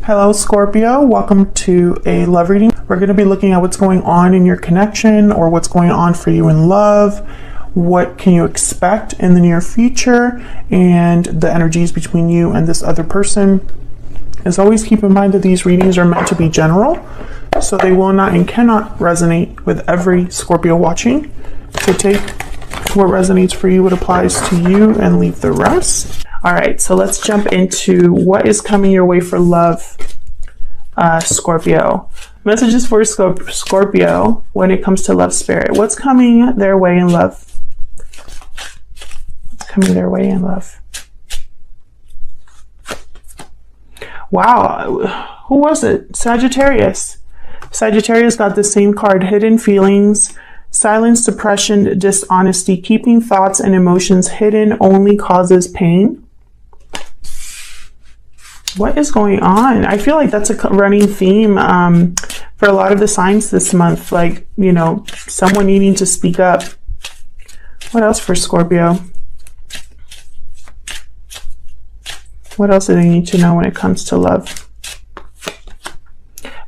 Hello Scorpio, welcome to a love reading. We're going to be looking at what's going on in your connection or what's going on for you in love. What can you expect in the near future and the energies between you and this other person. As always, keep in mind that these readings are meant to be general, so they will not and cannot resonate with every Scorpio watching. So take what resonates for you, what applies to you, and leave the rest. All right, so let's jump into what is coming your way for love, Scorpio. Messages for Scorpio when it comes to love, spirit. What's coming their way in love? What's coming their way in love? Wow, who was it? Sagittarius. Sagittarius got the same card, hidden feelings, silence, suppression, dishonesty, keeping thoughts and emotions hidden only causes pain. What is going on? I feel like that's a running theme for a lot of the signs this month. Like, you know, someone needing to speak up. What else for Scorpio? What else do they need to know when it comes to love?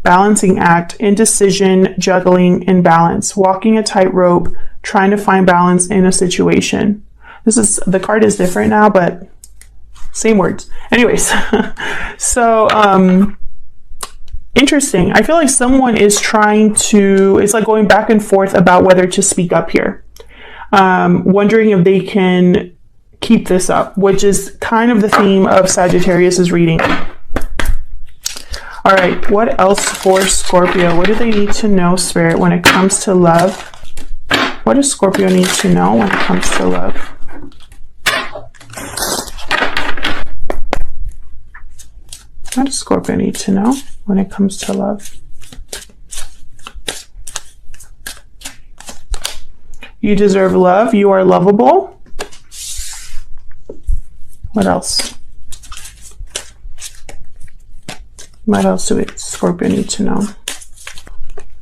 Balancing act, indecision, juggling, imbalance, walking a tightrope, trying to find balance in a situation. The card is different now, but same words. Anyways, so interesting. I feel like someone is trying to, it's like going back and forth about whether to speak up here. Wondering if they can keep this up, which is kind of the theme of Sagittarius's reading. All right, what else for Scorpio? What do they need to know, Spirit, when it comes to love? What does Scorpio need to know when it comes to love? What does Scorpio need to know when it comes to love? You deserve love. You are lovable. What else? What else do Scorpio need to know?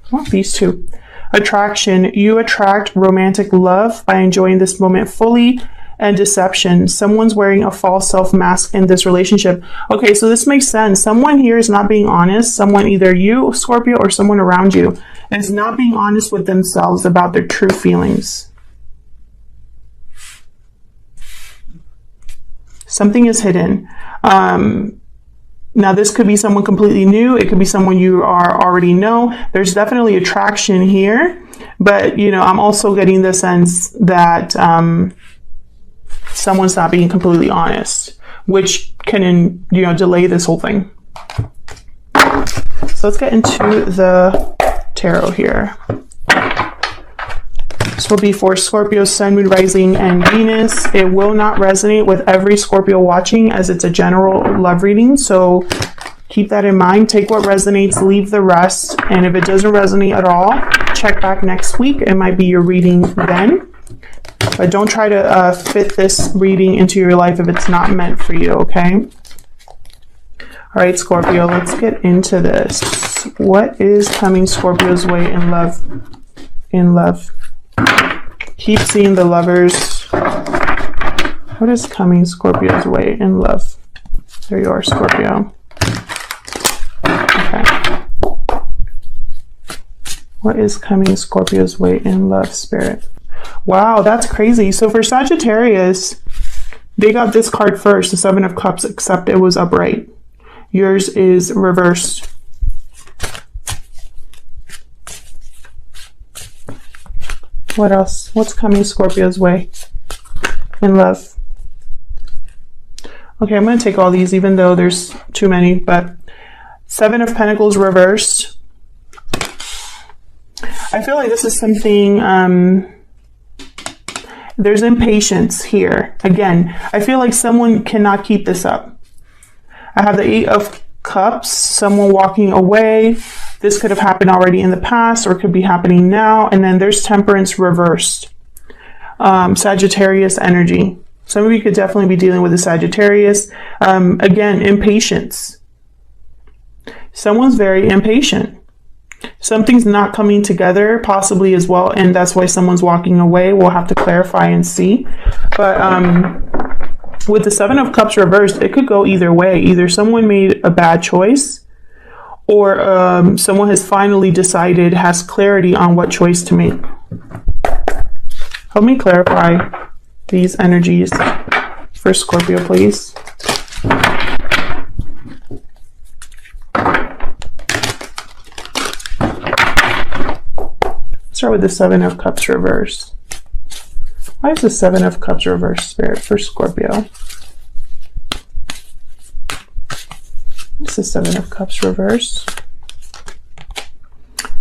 Well, these two. Attraction. You attract romantic love by enjoying this moment fully. And deception. Someone's wearing a false self mask in this relationship. Okay, so this makes sense. Someone here is not being honest. Someone, either you, Scorpio, or someone around you, is not being honest with themselves about their true feelings. Something is hidden. Now, this could be someone completely new. It could be someone you already know. There's definitely attraction here. But, you know, I'm also getting the sense that someone's not being completely honest, which can, you know, delay this whole thing. So let's get into the tarot here. This will be for Scorpio, Sun, Moon, Rising, and Venus. It will not resonate with every Scorpio watching, as it's a general love reading. So keep that in mind. Take what resonates, leave the rest. And if it doesn't resonate at all, check back next week. It might be your reading then. But don't try to fit this reading into your life if it's not meant for you, okay? All right, Scorpio, let's get into this. What is coming Scorpio's way in love? In love. Keep seeing the Lovers. What is coming Scorpio's way in love? There you are, Scorpio. Okay. What is coming Scorpio's way in love, Spirit? Wow, that's crazy. So for Sagittarius, they got this card first, the Seven of Cups, except it was upright. Yours is reversed. What else? What's coming Scorpio's way in love? Okay, I'm going to take all these, even though there's too many, but Seven of Pentacles reversed. I feel like this is something... there's impatience here. Again, I feel like someone cannot keep this up. I have the Eight of Cups, someone walking away. This could have happened already in the past or could be happening now. And then there's Temperance reversed. Sagittarius energy. Some of you could definitely be dealing with a Sagittarius. Again, impatience. Someone's very impatient. Something's not coming together, possibly as well, and that's why someone's walking away. We'll have to clarify and see. But with the Seven of Cups reversed, it could go either way. Either someone made a bad choice or someone has finally decided, has clarity on what choice to make. Help me clarify these energies for Scorpio, please. Start with the Seven of Cups reverse. Why is the Seven of Cups reverse, Spirit, for Scorpio? It's the Seven of Cups reverse.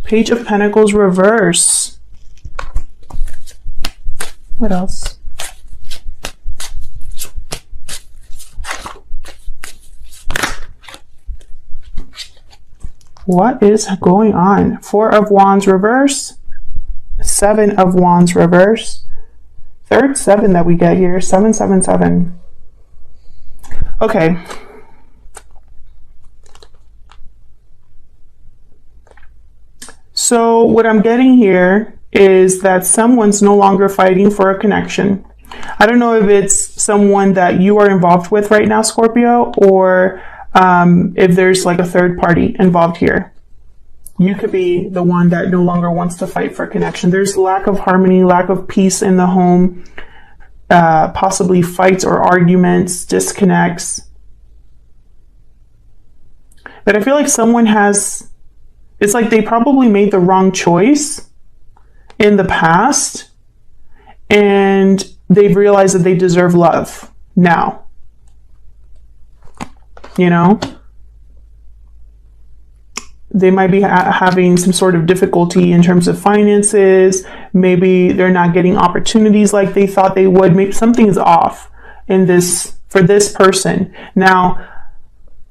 Page of Pentacles reverse. What else? What is going on? Four of Wands reverse. Seven of Wands reverse. Third seven that we get here. 777. Okay. So what I'm getting here is that someone's no longer fighting for a connection. I don't know if it's someone that you are involved with right now, Scorpio, or if there's like a third party involved here. You could be the one that no longer wants to fight for connection. There's lack of harmony, lack of peace in the home, possibly fights or arguments, disconnects. But I feel like someone has, it's like they probably made the wrong choice in the past and they've realized that they deserve love now. You know? They might be having some sort of difficulty in terms of finances. Maybe they're not getting opportunities like they thought they would. Maybe something's off in this for this person. Now,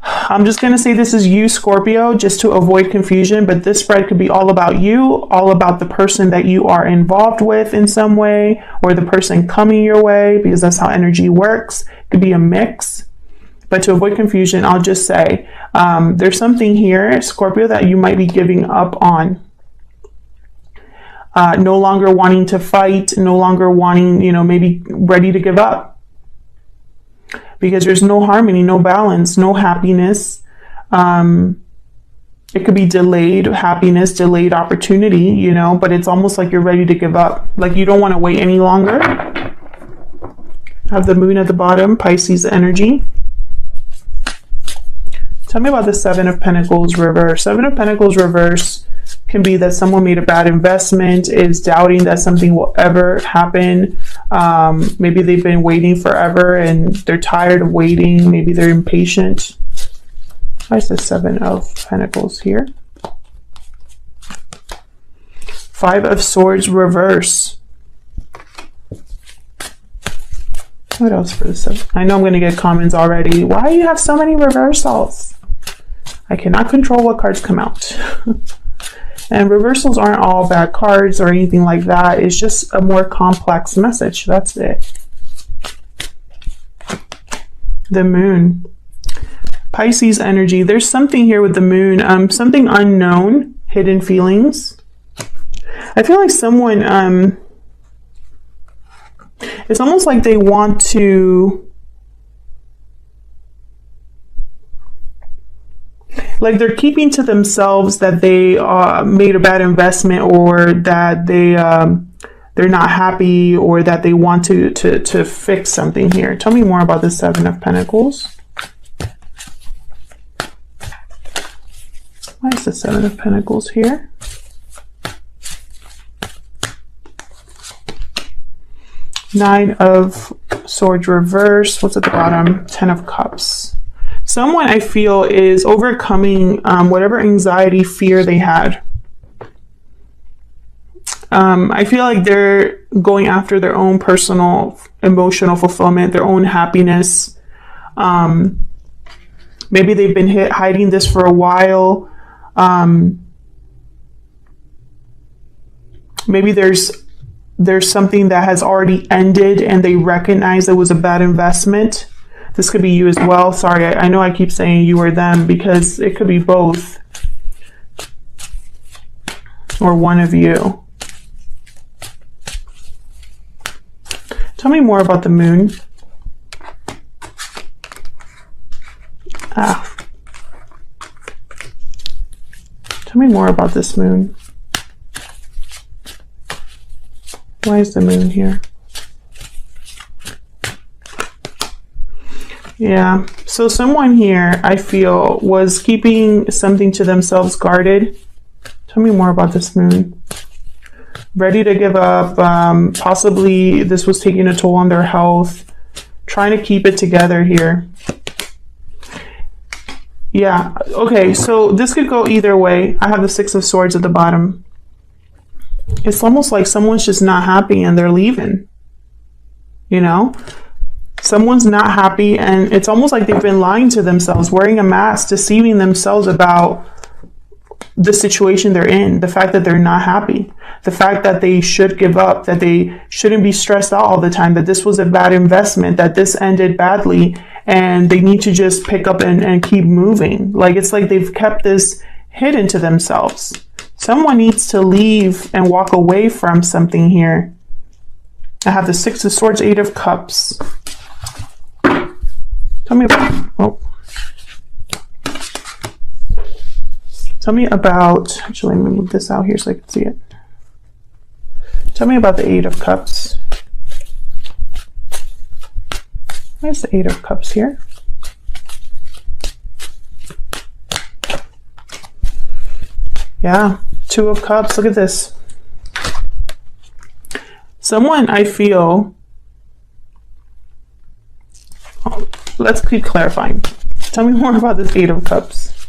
I'm just going to say this is you, Scorpio, just to avoid confusion, but this spread could be all about you, all about the person that you are involved with in some way, or the person coming your way, because that's how energy works. It could be a mix. But to avoid confusion, I'll just say there's something here, Scorpio, that you might be giving up on. No longer wanting to fight, no longer wanting, maybe ready to give up. Because there's no harmony, no balance, no happiness. It could be delayed happiness, delayed opportunity, but it's almost like you're ready to give up. Like you don't want to wait any longer. Have the moon at the bottom, Pisces energy. Tell me about the Seven of Pentacles reverse. Seven of Pentacles reverse can be that someone made a bad investment, is doubting that something will ever happen. Maybe they've been waiting forever and they're tired of waiting. Maybe they're impatient. Why is the Seven of Pentacles here? Five of Swords reverse. What else for the seven? I know I'm going to get comments already. Why do you have so many reversals? I cannot control what cards come out. And reversals aren't all bad cards or anything like that. It's just a more complex message. That's it. The moon. Pisces energy. There's something here with the moon. Something unknown. Hidden feelings. I feel like someone... it's almost like they want to... like they're keeping to themselves that they made a bad investment, or that they're not happy, or that they want to fix something here. Tell me more about the Seven of Pentacles. Why is the Seven of Pentacles here? Nine of Swords reverse. What's at the bottom? Ten of Cups. Someone, I feel, is overcoming whatever anxiety, fear they had. I feel like they're going after their own personal, emotional fulfillment, their own happiness. Maybe they've been hiding this for a while. Maybe there's something that has already ended and they recognize it was a bad investment. This could be you as well. Sorry, I know I keep saying you or them because it could be both. Or one of you. Tell me more about the moon. Tell me more about this moon. Why is the moon here? Yeah, so someone here, I feel, was keeping something to themselves guarded. Tell me more about this moon. Ready to give up. Possibly this was taking a toll on their health. Trying to keep it together here. Yeah, okay, so this could go either way. I have the Six of Swords at the bottom. It's almost like someone's just not happy and they're leaving. You know? Someone's not happy and it's almost like they've been lying to themselves, wearing a mask, deceiving themselves about the situation they're in, the fact that they're not happy, the fact that they should give up, that they shouldn't be stressed out all the time, that this was a bad investment, that this ended badly, and they need to just pick up and keep moving. Like, it's like they've kept this hidden to themselves. Someone needs to leave and walk away from something here. I have the Six of Swords, Eight of Cups. Tell me about, tell me about, actually, let me move this out here so I can see it. Tell me about the Eight of Cups. Where's the Eight of Cups here? Yeah, Two of Cups, look at this. Someone, I feel, let's keep clarifying. Tell me more about this Eight of Cups.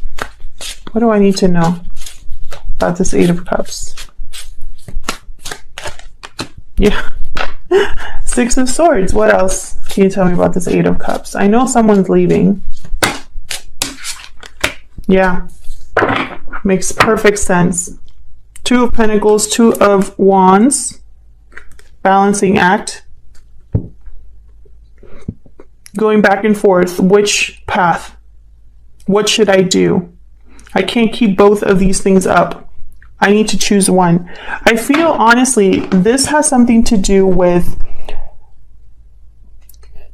What do I need to know about this Eight of Cups? Yeah. Six of Swords. What else can you tell me about this Eight of Cups? I know someone's leaving. Yeah. Makes perfect sense. Two of Pentacles, Two of Wands. Balancing act. Going back and forth. Which path? What should I do? I can't keep both of these things up. I need to choose one. I feel, honestly, this has something to do with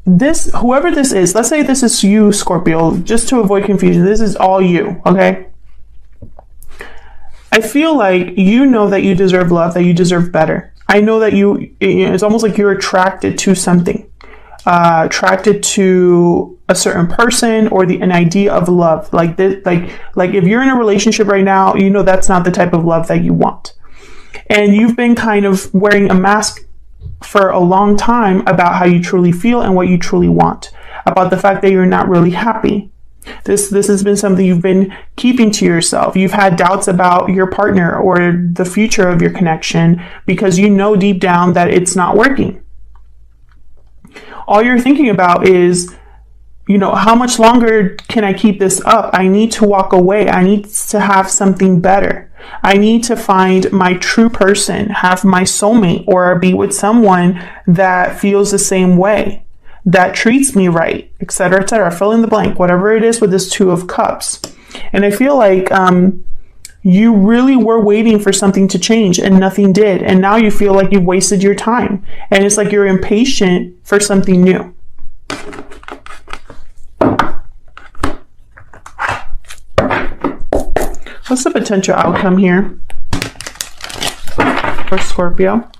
this, whoever this is. Let's say this is you, Scorpio, just to avoid confusion. This is all you, okay? I feel like you know that you deserve love, that you deserve better. I know that it's almost like you're attracted to something. Attracted to a certain person or an idea of love, like this, like if you're in a relationship right now, you know that's not the type of love that you want, and you've been kind of wearing a mask for a long time about how you truly feel and what you truly want, about the fact that you're not really happy. This has been something you've been keeping to yourself. You've had doubts about your partner or the future of your connection because you know deep down that it's not working. All you're thinking about is, you know, how much longer can I keep this up? I need to walk away. I need to have something better. I need to find my true person, have my soulmate, or be with someone that feels the same way, that treats me right, etc., etc. Fill in the blank, whatever it is with this Two of Cups. And I feel like you really were waiting for something to change and nothing did. And now you feel like you've wasted your time. And it's like you're impatient for something new. What's the potential outcome here for Scorpio?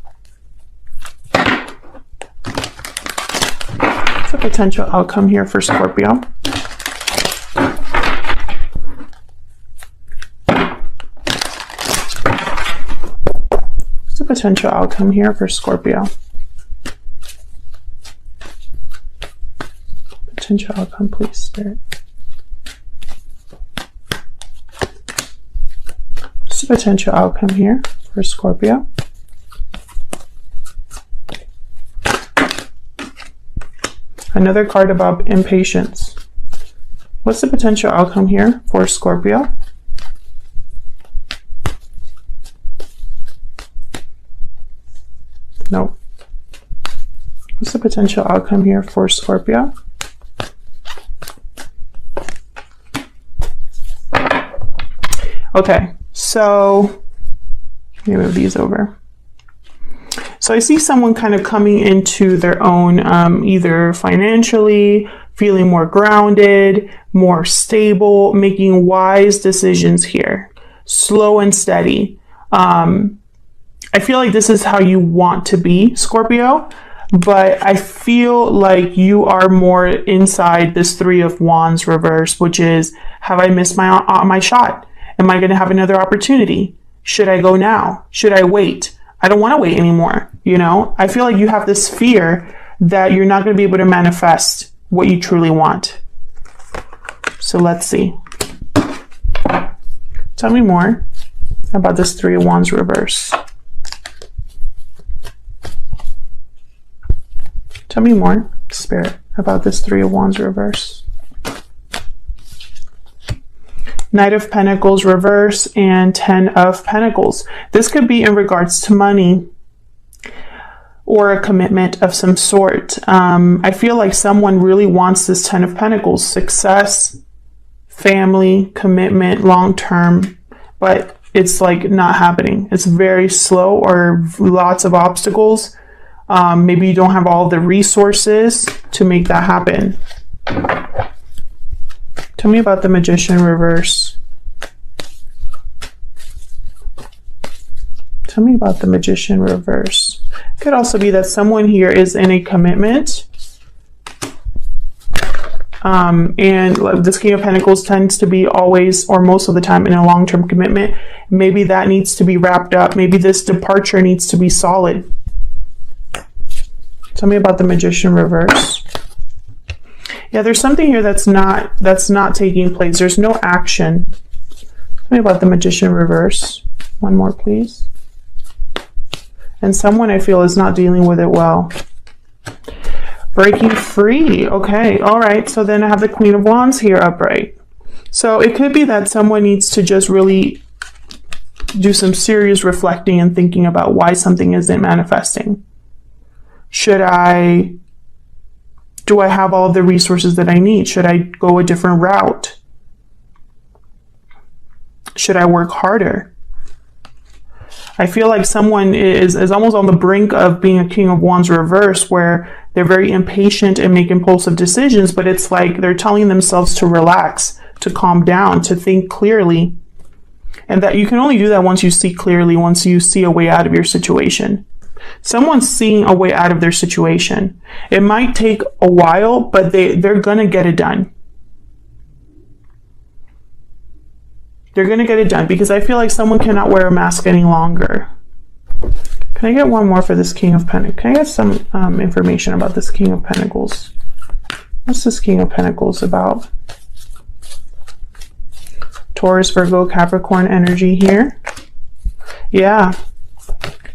What's the potential outcome here for Scorpio? Potential outcome here for Scorpio. Potential outcome, please, Spirit. What's the potential outcome here for Scorpio? Another card about impatience. What's the potential outcome here for Scorpio? Nope. What's the potential outcome here for Scorpio? Okay, so let me move these over. So I see someone kind of coming into their own, either financially, feeling more grounded, more stable, making wise decisions here. slow and steady. I feel like this is how you want to be, Scorpio, but I feel like you are more inside this Three of Wands reverse, which is, have I missed my shot? Am I going to have another opportunity? Should I go now? Should I wait? I don't want to wait anymore. You know, I feel like you have this fear that you're not going to be able to manifest what you truly want. So let's see. Tell me more about this Three of Wands reverse. Tell me more, Spirit, about this Three of Wands reverse. Knight of Pentacles reverse and 10 of Pentacles. This could be in regards to money or a commitment of some sort. I feel like someone really wants this 10 of Pentacles, success, family, commitment, long-term, but it's like not happening. It's very slow or lots of obstacles. Maybe you don't have all the resources to make that happen. Tell me about the Magician reverse. Tell me about the Magician reverse. It could also be that someone here is in a commitment. And this King of Pentacles tends to be always or most of the time in a long-term commitment. Maybe that needs to be wrapped up. Maybe this departure needs to be solid. Tell me about the Magician reverse. Yeah, there's something here that's not taking place. There's no action. Tell me about the Magician reverse. One more, please. And someone I feel is not dealing with it well. Breaking free. Okay, all right. So then I have the Queen of Wands here upright. So it could be that someone needs to just really do some serious reflecting and thinking about why something isn't manifesting. Do I have all of the resources that I need? Should I go a different route? Should I work harder? I feel like someone is almost on the brink of being a King of Wands reverse, where they're very impatient and make impulsive decisions, but it's like they're telling themselves to relax, to calm down, to think clearly. And that you can only do that once you see clearly, once you see a way out of your situation. Someone's seeing a way out of their situation. It might take a while, but they're going to get it done. They're going to get it done because I feel like someone cannot wear a mask any longer. Can I get one more for this King of Pentacles? Can I get some information about this King of Pentacles? What's this King of Pentacles about? Taurus, Virgo, Capricorn energy here. Yeah.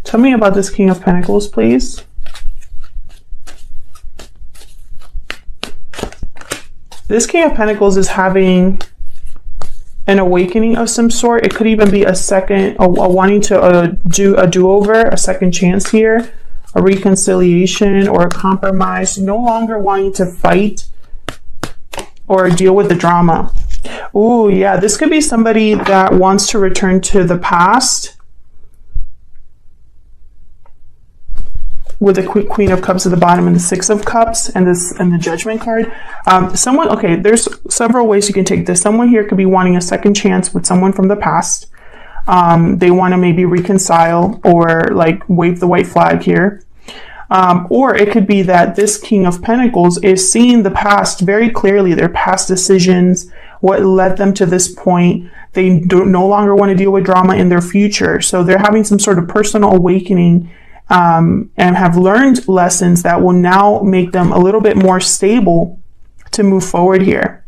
Tell me about this King of Pentacles, please. This King of Pentacles is having an awakening of some sort. It could even be a wanting to do a do-over, a second chance here, a reconciliation or a compromise, no longer wanting to fight or deal with the drama. Ooh, yeah, this could be somebody that wants to return to the past. With the Queen of Cups at the bottom and the Six of Cups and the Judgment card. Okay, there's several ways you can take this. Someone here could be wanting a second chance with someone from the past. They want to maybe reconcile or like wave the white flag here. Or it could be that this King of Pentacles is seeing the past very clearly, their past decisions, what led them to this point. They no longer want to deal with drama in their future. So they're having some sort of personal awakening and have learned lessons that will now make them a little bit more stable to move forward here.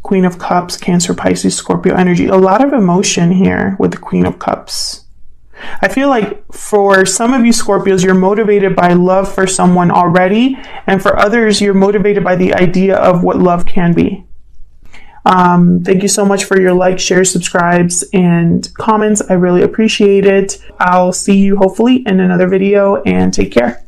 Queen of Cups, Cancer, Pisces, Scorpio energy. A lot of emotion here with the Queen of Cups. I feel like for some of you Scorpios, you're motivated by love for someone already, and for others, you're motivated by the idea of what love can be. Thank you so much for your likes, shares, subscribes, and comments. I really appreciate it. I'll see you hopefully in another video, and take care.